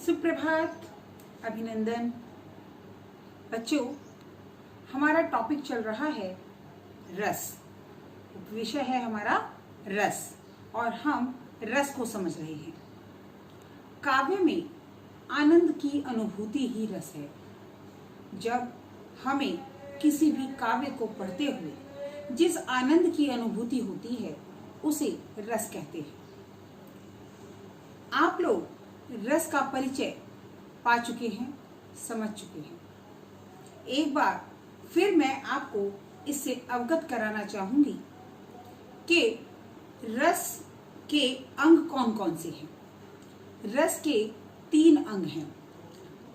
सुप्रभात, अभिनंदन। बच्चों, हमारा टॉपिक चल रहा है रस। विषय है हमारा रस और हम रस को समझ रहे हैं। काव्य में आनंद की अनुभूति ही रस है। जब हमें किसी भी काव्य को पढ़ते हुए जिस आनंद की अनुभूति होती है उसे रस कहते हैं। आप लोग रस का परिचय पा चुके हैं, समझ चुके हैं। एक बार फिर मैं आपको इससे अवगत कराना चाहूंगी कि रस के अंग कौन कौन से हैं। रस के 3 अंग हैं: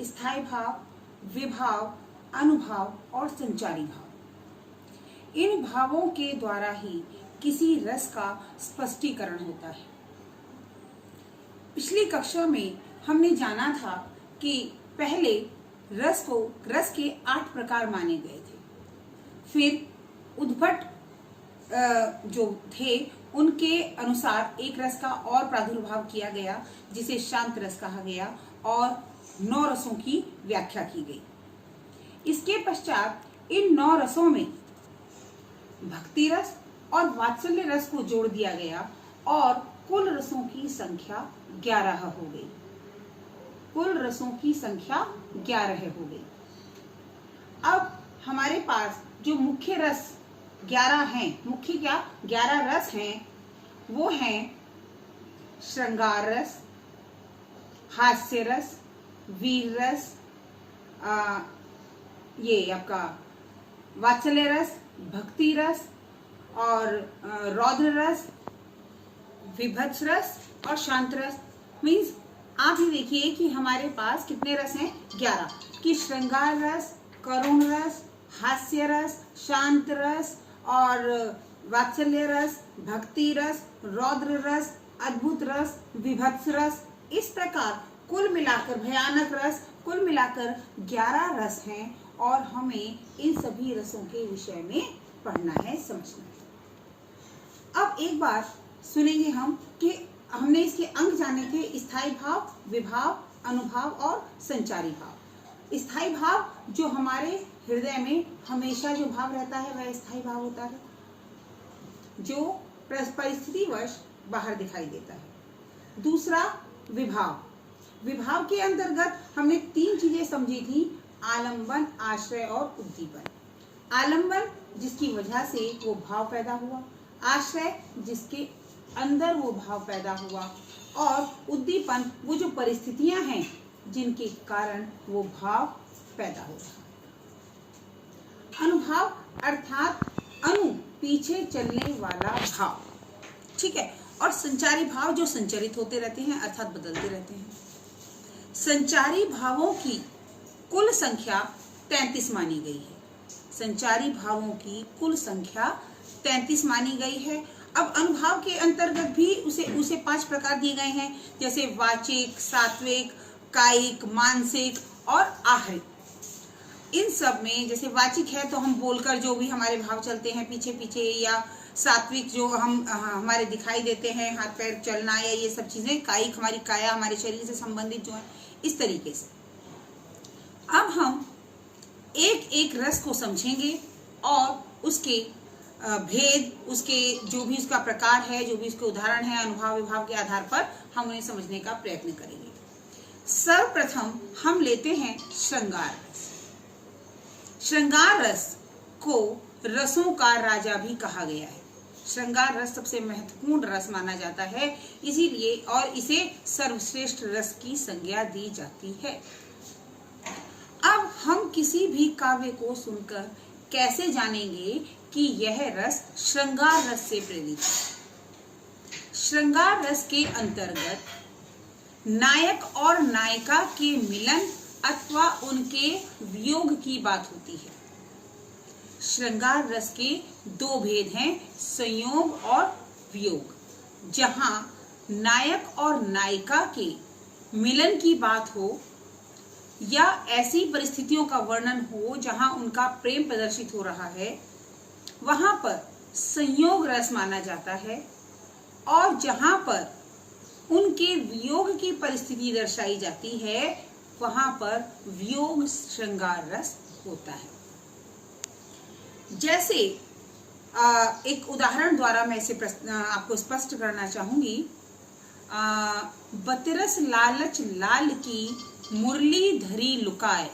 स्थायी भाव, विभाव, अनुभाव और संचारी भाव। इन भावों के द्वारा ही किसी रस का स्पष्टीकरण होता है। पिछली कक्षा में हमने जाना था कि पहले रस के 8 प्रकार माने गए थे। फिर उद्भट जो थे उनके अनुसार एक रस का और प्रादुर्भाव किया गया जिसे शांत रस कहा गया और 9 रसों की व्याख्या की गई। इसके पश्चात इन 9 रसों में भक्ति रस और वात्सल्य रस को जोड़ दिया गया और कुल रसों की संख्या 11 हो गई। कुल रसों की संख्या 11 हो गई। अब हमारे पास जो मुख्य रस 11 हैं, मुख्य क्या 11 रस हैं, वो हैं श्रृंगार रस, हास्य रस, वीर रस, ये आपका वात्सल्य रस, भक्ति रस और रौद्र रस, विभत्स रस और शांत रस। मीन्स आप ही देखिए कि हमारे पास कितने रस हैं, 11। कि श्रृंगार रस, करुण रस, हास्य रस, शांत रस और वात्सल्य रस, भक्ति रस, रौद्र रस, अद्भुत रस, विभत्स रस। इस प्रकार कुल मिलाकर भयानक रस, कुल मिलाकर 11 रस हैं और हमें इन सभी रसों के विषय में पढ़ना है, समझना है। अब एक बार सुनेंगे हम कि हमने इसके अंग जाने थे: स्थायी भाव, विभाव, अनुभाव और संचारी भाव। स्थायी भाव जो हमारे हृदय में हमेशा जो भाव रहता है वह स्थायी भाव होता है, जो परिस्थितिवश बाहर दिखाई देता है। दूसरा विभाव। विभाव के अंतर्गत हमने 3 चीजें समझी थी: आलंबन, आश्रय और उद्दीपन। आलंबन जिसकी वजह से वो भाव पैदा हुआ, आश्रय जिसके अंदर वो भाव पैदा हुआ और उद्दीपन वो जो परिस्थितियां हैं जिनके कारण वो भाव पैदा हो रहा। अनुभाव अर्थात अनु पीछे चलने वाला भाव, ठीक है। और संचारी भाव जो संचरित होते रहते हैं अर्थात बदलते रहते हैं। संचारी भावों की कुल संख्या 33 मानी गई है। संचारी भावों की कुल संख्या 33 मानी गई है। अब अनुभाव के अंतर्गत भी उसे 5 प्रकार दिए गए हैं, जैसे वाचिक, सात्विक, कायिक, मानसिक और आहरिक। इन सब में जैसे वाचिक है तो हम बोलकर जो भी हमारे भाव चलते हैं पीछे पीछे, या सात्विक जो हमारे दिखाई देते हैं, हाथ पैर चलना या ये सब चीजें। कायिक हमारी काया, हमारे शरीर से संबंधित जो है, इस तरीके से। अब हम एक एक रस को समझेंगे और उसके भेद, उसके जो भी उसका प्रकार है, जो भी उसके उदाहरण है, अनुभाव विभाव के आधार पर हम उन्हें समझने का प्रयत्न करेंगे। सर्वप्रथम हम लेते हैं श्रृंगार रस। श्रृंगार रस को रसों का राजा भी कहा गया है। श्रृंगार रस सबसे महत्वपूर्ण रस माना जाता है, इसीलिए और इसे सर्वश्रेष्ठ रस की संज्ञा दी जाती है। अब हम किसी भी काव्य को सुनकर कैसे जानेंगे कि यह रस श्रृंगार रस से प्रेरित है। श्रृंगार रस के अंतर्गत नायक और नायिका के मिलन अथवा उनके वियोग की बात होती है। श्रृंगार रस के 2 भेद हैं, संयोग और वियोग। जहां नायक और नायिका के मिलन की बात हो या ऐसी परिस्थितियों का वर्णन हो जहां उनका प्रेम प्रदर्शित हो रहा है, वहां पर संयोग रस माना जाता है। और जहां पर उनके वियोग की परिस्थिति दर्शाई जाती है, वहां पर वियोग श्रृंगार रस होता है। जैसे एक उदाहरण द्वारा मैं इसे आपको स्पष्ट करना चाहूंगी। बतरस लालच लाल की मुरली धरी लुकाए,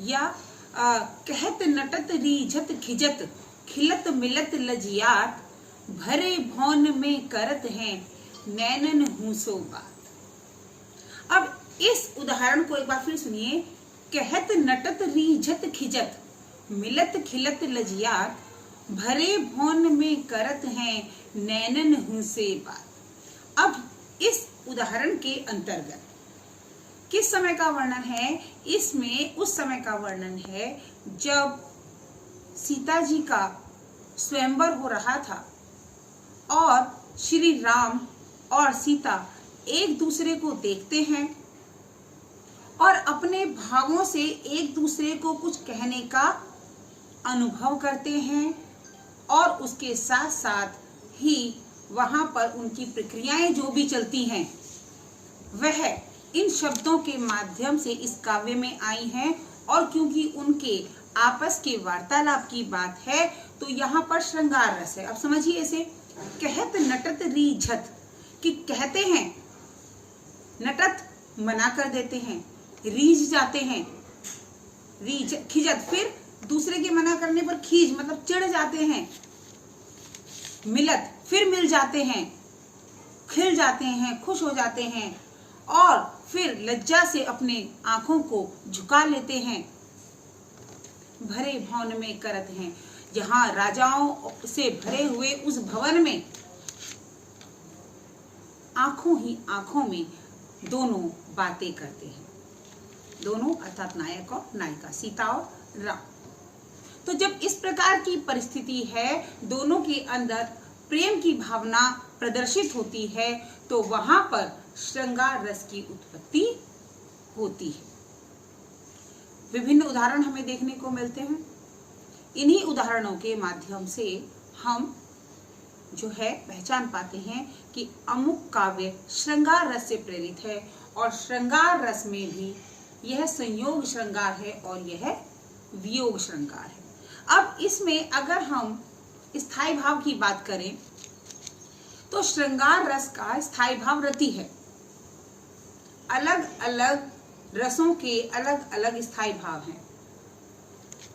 या कहत नटत रीझत खिजत खिलत मिलत लजियात, भरे भौन में करत हैं नैनन हूसो बात। अब इस उदाहरण को एक बार फिर सुनिए। कहत नटत रीझत खिजत मिलत खिलत लजियात, भरे भौन में करत हैं नैनन हूसे बात। अब इस उदाहरण के अंतर्गत किस समय का वर्णन है? इसमें उस समय का वर्णन है जब सीता जी का स्वयंवर हो रहा था और श्री राम और सीता एक दूसरे को देखते हैं और अपने भावों से एक दूसरे को कुछ कहने का अनुभव करते हैं, और उसके साथ साथ ही वहां पर उनकी प्रक्रियाएं जो भी चलती हैं वह इन शब्दों के माध्यम से इस काव्य में आई हैं। और क्योंकि उनके आपस के वार्तालाप की बात है तो यहाँ पर श्रृंगार रस है। अब समझिए इसे। कहत नटत रीझत, कि कहते हैं, नटत मना कर देते हैं, रीझ जाते हैं, रीझ खिजत, फिर दूसरे के मना करने पर खीज मतलब चिढ़ जाते हैं, मिलत फिर मिल जाते हैं, खिल जाते हैं, खुश हो जाते हैं, और फिर लज्जा से अपने आंखों को झुका लेते हैं, भरे भवन में करत हैं। जहां राजाओं से भरे हुए उस भवन में आंखों ही आंखों में दोनों बातें करते हैं, दोनों अर्थात नायक और नायिका, सीता और राम। तो जब इस प्रकार की परिस्थिति है, दोनों के अंदर प्रेम की भावना प्रदर्शित होती है, तो वहां पर श्रृंगार रस की उत्पत्ति होती है। विभिन्न उदाहरण हमें देखने को मिलते हैं। इन्हीं उदाहरणों के माध्यम से हम जो है पहचान पाते हैं कि अमुक काव्य श्रृंगार रस से प्रेरित है, और श्रृंगार रस में भी यह संयोग श्रृंगार है और यह वियोग श्रृंगार है। अब इसमें अगर हम स्थायी भाव की बात करें तो श्रृंगार रस का स्थायी भाव रति है। अलग अलग रसों के अलग अलग स्थायी भाव हैं।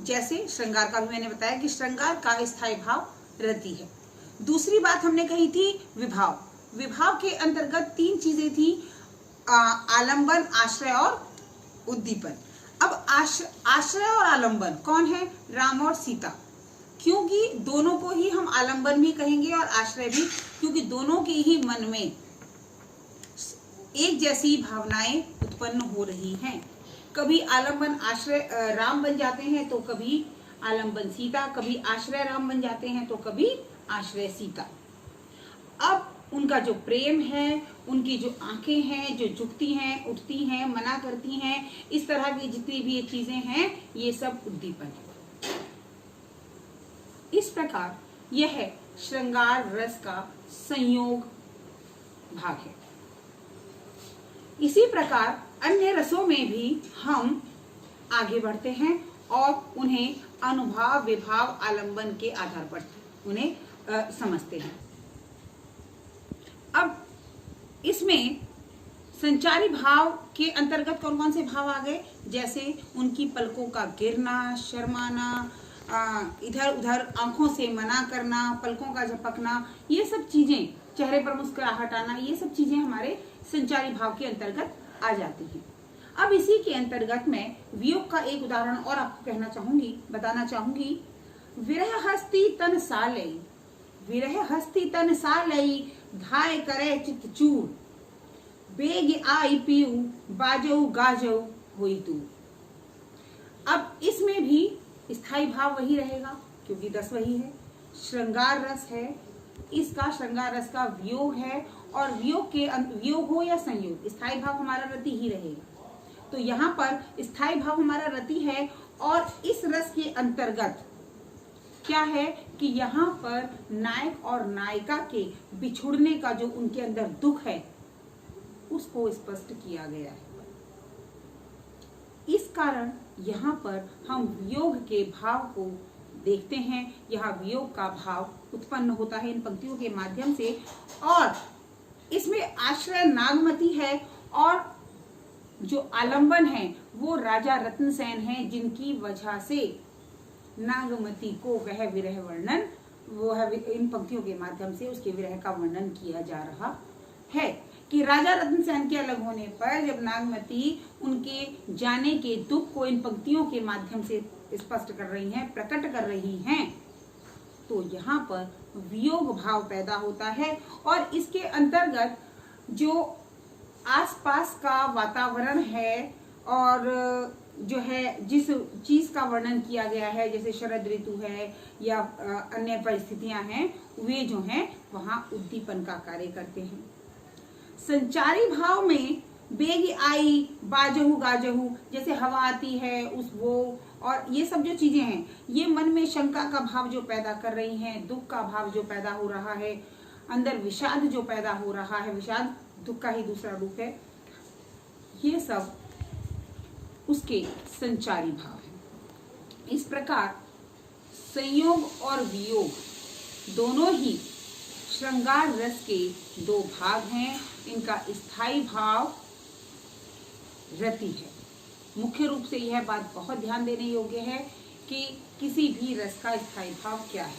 जैसे श्रृंगार का भी मैंने बताया कि श्रृंगार का स्थायी भाव रति है। दूसरी बात हमने कही थी विभाव। विभाव के अंतर्गत तीन चीजें थी, आलंबन, आश्रय और उद्दीपन। अब आश्रय और आलंबन कौन है? राम और सीता। क्योंकि दोनों को ही हम आलंबन भी कहेंगे और आश्रय भी, क्योंकि दोनों के ही मन में एक जैसी भावनाएं उत्पन्न हो रही हैं। कभी आलंबन आश्रय राम बन जाते हैं तो कभी आलंबन सीता, कभी आश्रय राम बन जाते हैं तो कभी आश्रय सीता। अब उनका जो प्रेम है, उनकी जो आंखें हैं जो झुकती हैं, उठती हैं, मना करती हैं, इस तरह की जितनी भी ये चीजें हैं, ये सब उद्दीपन है। इस प्रकार यह श्रृंगार रस का संयोग भाग है। इसी प्रकार अन्य रसों में भी हम आगे बढ़ते हैं और उन्हें अनुभाव, विभाव, आलंबन के आधार पर उन्हें समझते हैं। अब इसमें संचारी भाव के अंतर्गत कौन कौन से भाव आ गए? जैसे उनकी पलकों का गिरना, शर्माना, इधर उधर आंखों से मना करना, पलकों का झपकना, ये सब चीजें, चेहरे पर मुस्कुराहट आना, ये सब चीजें हमारे संचारी भाव के अंतर्गत आ जाती हैं। अब इसी के अंतर्गत मैं वियोग का एक उदाहरण और आपको बताना चाहूंगी। विरह हस्ती तन सालई, विरह हस्ती तन सालई, धाय करे चित चूर, बेग आई पीऊ, बाजऊ गाजऊ हुई तू। अब इसमें भी स्थायी भाव वही रहेगा क्योंकि रस वही है, श्रृंगार रस है। इसका श्रृंगार रस का वियोग है, और वियोग हो या संयोग, स्थायी भाव हमारा रति ही रहेगा। तो यहाँ पर स्थायी भाव हमारा रति है, और इस रस के अंतर्गत क्या है कि यहाँ पर नायक और नायिका के बिछुड़ने का जो उनके अंदर दुख है उसको स्पष्ट किया गया है। इस कारण यहाँ पर हम वियोग के भाव को देखते हैं। यहाँ वियोग का भाव उत्पन्न होता है इन पंक्तियों के माध्यम से, और इसमें आश्रय नागमती है और जो आलंबन है वो राजा रत्नसेन है, जिनकी वजह से नागमती को वह विरह वर्णन, वो है इन पंक्तियों के माध्यम से उसके विरह का वर्णन किया जा रहा है कि राजा रत्नसेन के अलग होने पर जब नागमती उनके जाने के दुख को इन पंक्तियों के माध्यम से स्पष्ट कर रही हैं, प्रकट कर रही हैं, तो यहाँ पर वियोग भाव पैदा होता है। और इसके अंतर्गत जो आसपास का वातावरण है और जो है जिस चीज का वर्णन किया गया है, जैसे शरद ऋतु है या अन्य परिस्थितियां हैं, वे जो हैं वहां उद्दीपन का कार्य करते हैं। संचारी भाव में बेग आई, बाजहू गाजहू, जैसे हवा आती है उस वो, और ये सब जो चीजें हैं ये मन में शंका का भाव जो पैदा कर रही हैं, दुख का भाव जो पैदा हो रहा है, अंदर विषाद जो पैदा हो रहा है, विषाद दुख का ही दूसरा रूप है, ये सब उसके संचारी भाव है। इस प्रकार संयोग और वियोग दोनों ही श्रृंगार रस के दो भाग हैं। इनका स्थायी भाव रति है। मुख्य रूप से यह बात बहुत ध्यान देने योग्य है कि किसी भी रस का स्थायी भाव क्या है।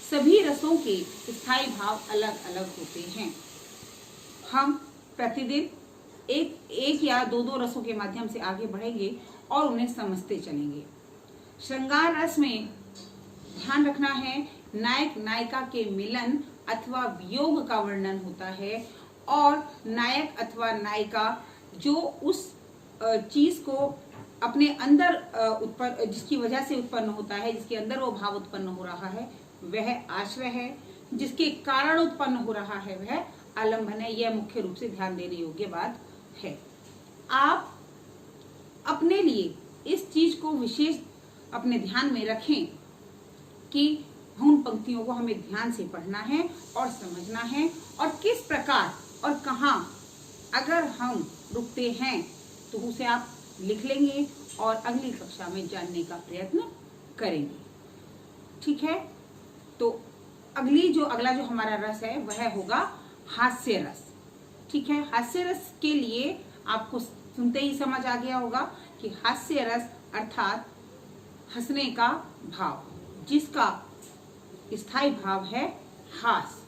सभी रसों के स्थायी भाव अलग अलग होते हैं। हम प्रतिदिन एक या दो रसों के माध्यम से आगे बढ़ेंगे और उन्हें समझते चलेंगे। श्रृंगार रस में ध्यान रखना है, नायक नायिका के मिलन अथवा वियोग का वर्णन होता है, और नायक अथवा नायिका जो उस चीज को अपने अंदर उत्पन्न, जिसकी वजह से उत्पन्न होता है, जिसके अंदर वो भाव उत्पन्न हो रहा है, वह आश्रय है। जिसके कारण उत्पन्न हो रहा है वह आलंबन है। यह मुख्य रूप से ध्यान देने योग्य बात है। आप अपने लिए इस चीज को विशेष अपने ध्यान में रखें कि उन पंक्तियों को हमें ध्यान से पढ़ना है और समझना है, और किस प्रकार और कहाँ अगर हम रुकते हैं तो उसे आप लिख लेंगे और अगली कक्षा में जानने का प्रयत्न करेंगे। ठीक है, तो अगला जो हमारा रस है वह होगा हास्य रस। ठीक है, हास्य रस के लिए आपको सुनते ही समझ आ गया होगा कि हास्य रस अर्थात हंसने का भाव, जिसका स्थायी भाव है हास।